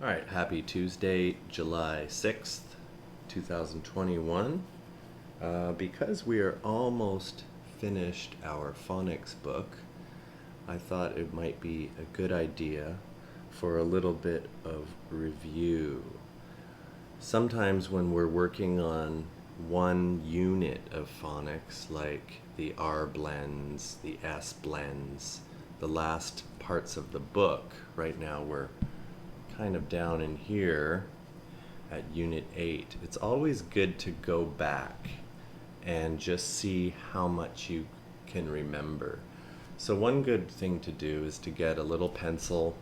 All right, happy Tuesday, July 6th, 2021. Because we are almost finished our phonics book, I thought it might be a good idea for a little bit of review. Sometimes when we're working on one unit of phonics, like the R blends, the S blends, the last parts of the book, right now we're kind of down in here at Unit 8, it's always good to go back and just see how much you can remember. So one good thing to do is to get a little pencil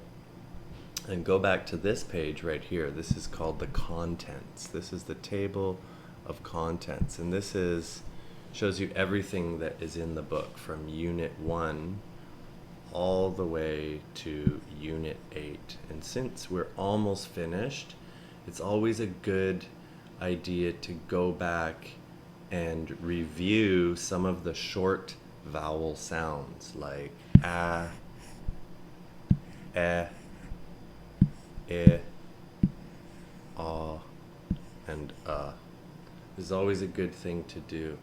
and go back to this page right here. This is called the contents. This is the table of contents, and this is shows you everything that is in the book from Unit 1 all the way to Unit 8. And since we're almost finished, it's always a good idea to go back and review some of the short vowel sounds like a, e, I, and This is always a good thing to do.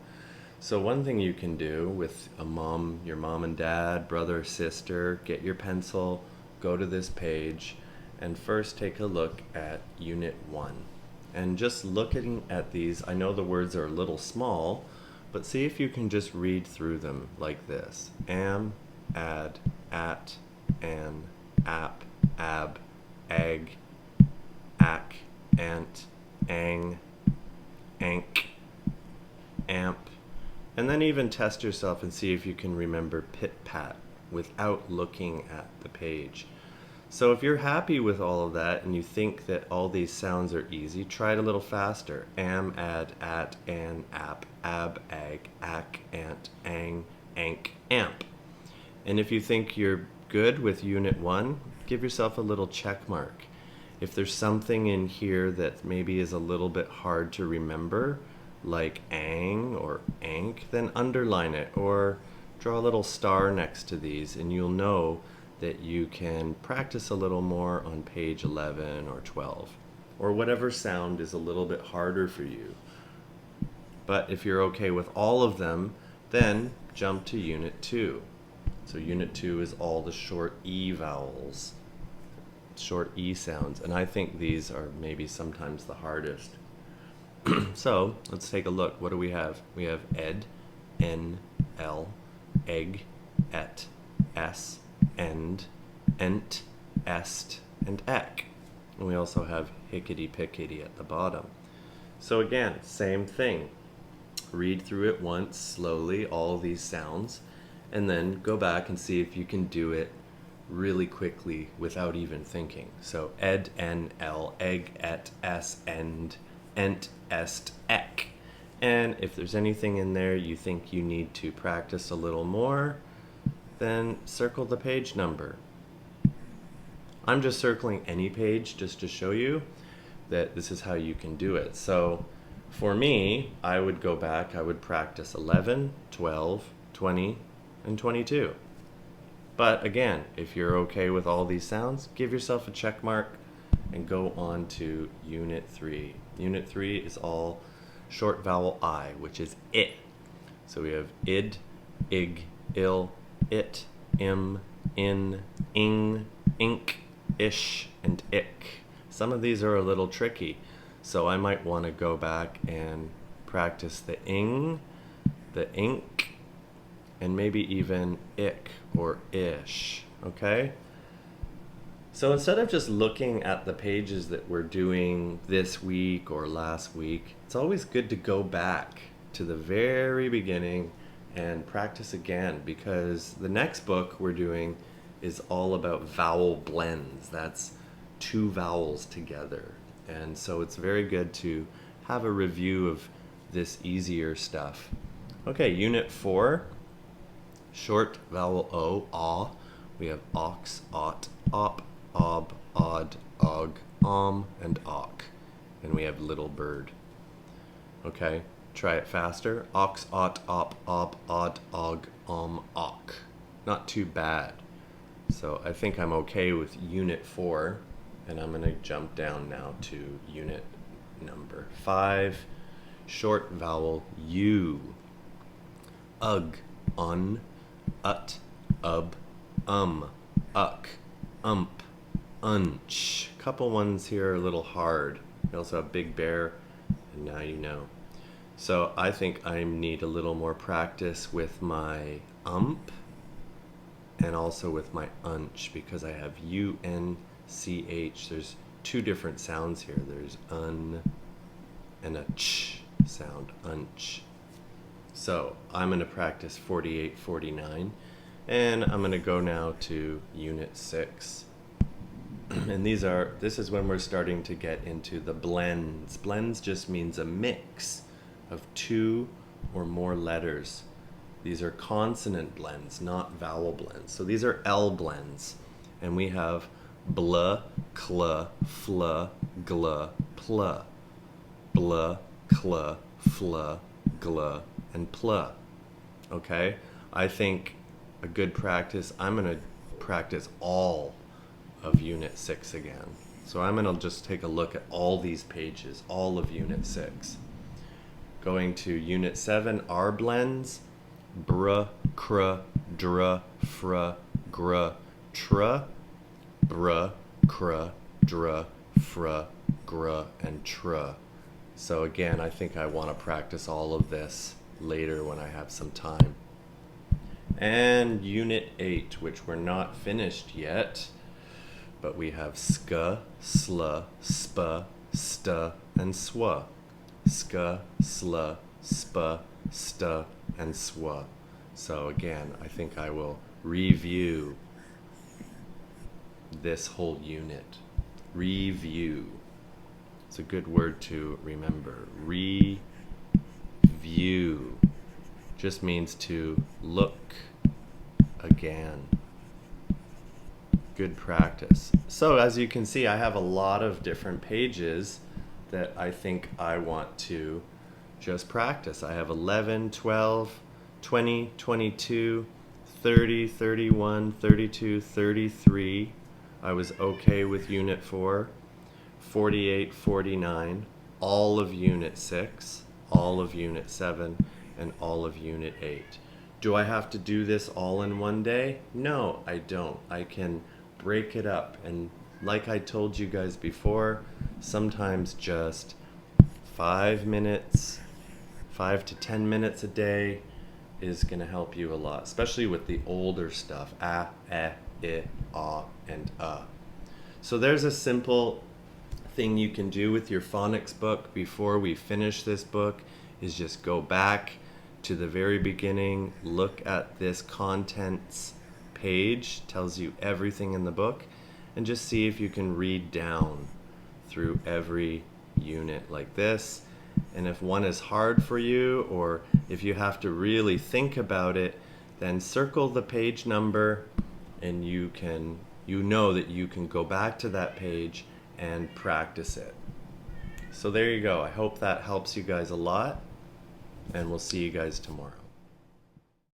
So one thing you can do with your mom and dad, brother, sister, get your pencil, go to this page, and first take a look at Unit 1. And just looking at these, I know the words are a little small, but see if you can just read through them like this. Am, ad, at, an, ap, ab, ag, ac, ant, ang, ank, amp, and then even test yourself and see if you can remember pit-pat without looking at the page. So if you're happy with all of that and you think that all these sounds are easy, try it a little faster. Am, ad, at, an, ap, ab, ag, ac, ant, ang, ank, amp. And if you think you're good with Unit 1, give yourself a little check mark. If there's something in here that maybe is a little bit hard to remember, like ang or ank, then underline it or draw a little star next to these, and you'll know that you can practice a little more on page 11 or 12, or whatever sound is a little bit harder for you. But if you're okay with all of them, then jump to Unit 2. So Unit 2 is all the short E vowels, short E sounds, and I think these are maybe sometimes the hardest. So let's take a look. What do we have? We have ed, n, l, egg, et, s, end, ent, est, and ek. And we also have hickety-pickety at the bottom. So again, same thing. Read through it once slowly, all these sounds, and then go back and see if you can do it really quickly without even thinking. So ed, n, l, egg, et, s, end, ent, est, ek. And if there's anything in there you think you need to practice a little more, then circle the page number. I'm just circling any page just to show you that this is how you can do it. So for me, I would go back, I would practice 11, 12, 20, and 22. But again, if you're okay with all these sounds, give yourself a check mark and go on to Unit 3. Unit 3 is all short vowel I, which is it. So we have id, ig, il, it, im, in, ing, ink, ish, and ick. Some of these are a little tricky, so I might want to go back and practice the ing, the ink, and maybe even ick or ish, okay? So instead of just looking at the pages that we're doing this week or last week, it's always good to go back to the very beginning and practice again, because the next book we're doing is all about vowel blends. That's two vowels together. And so it's very good to have a review of this easier stuff. Okay, Unit 4, short vowel O, ah. We have ox, ot, op, ob, odd, og, and ok. And we have little bird. Okay, try it faster. Ox, ot, op, ob, odd, og, ok. Not too bad. So I think I'm okay with Unit 4. And I'm going to jump down now to unit number 5, short vowel U. Ug, un, ut, ub, uck, ump, unch. Couple ones here are a little hard. We also have Big Bear, and now you know. So I think I need a little more practice with my ump and also with my unch, because I have U-N-C-H. There's two different sounds here. There's un and a ch sound, unch. So I'm going to practice 48, 49, and I'm going to go now to unit 6. And this is when we're starting to get into the blends. Blends just means a mix of two or more letters. These are consonant blends, not vowel blends. So these are L blends. And we have bl, cl, fl, gl, pl. Bl, cl, fl, gl, and pl. Okay? I think a good practice, I'm going to practice all of Unit 6 again. So I'm going to just take a look at all these pages, all of Unit 6. Going to Unit 7, R blends, br, cr, dr, fr, gr, tr, br, cr, dr, fr, gr, and tr. So again, I think I want to practice all of this later when I have some time. And Unit 8, which we're not finished yet, but we have sk, sl, sp, st, and sw. Sk, sl, sp, st, and sw. So again, I think I will review this whole unit. Review. It's a good word to remember. Review just means to look again. Good practice. So as you can see, I have a lot of different pages that I think I want to just practice. I have 11, 12, 20, 22, 30, 31, 32, 33. I was okay with Unit 4. 48, 49, all of Unit 6, all of Unit 7, and all of Unit 8. Do I have to do this all in one day? No, I don't. I can break it up, and like I told you guys before, sometimes just 5 minutes, 5 to 10 minutes a day is going to help you a lot, especially with the older stuff, a, I, and So there's a simple thing you can do with your phonics book before we finish this book, is just go back to the very beginning, look at this contents page, tells you everything in the book, and just see if you can read down through every unit like this. And if one is hard for you, or if you have to really think about it, then circle the page number, and you know that you can go back to that page and practice it. So there you go. I hope that helps you guys a lot, and we'll see you guys tomorrow.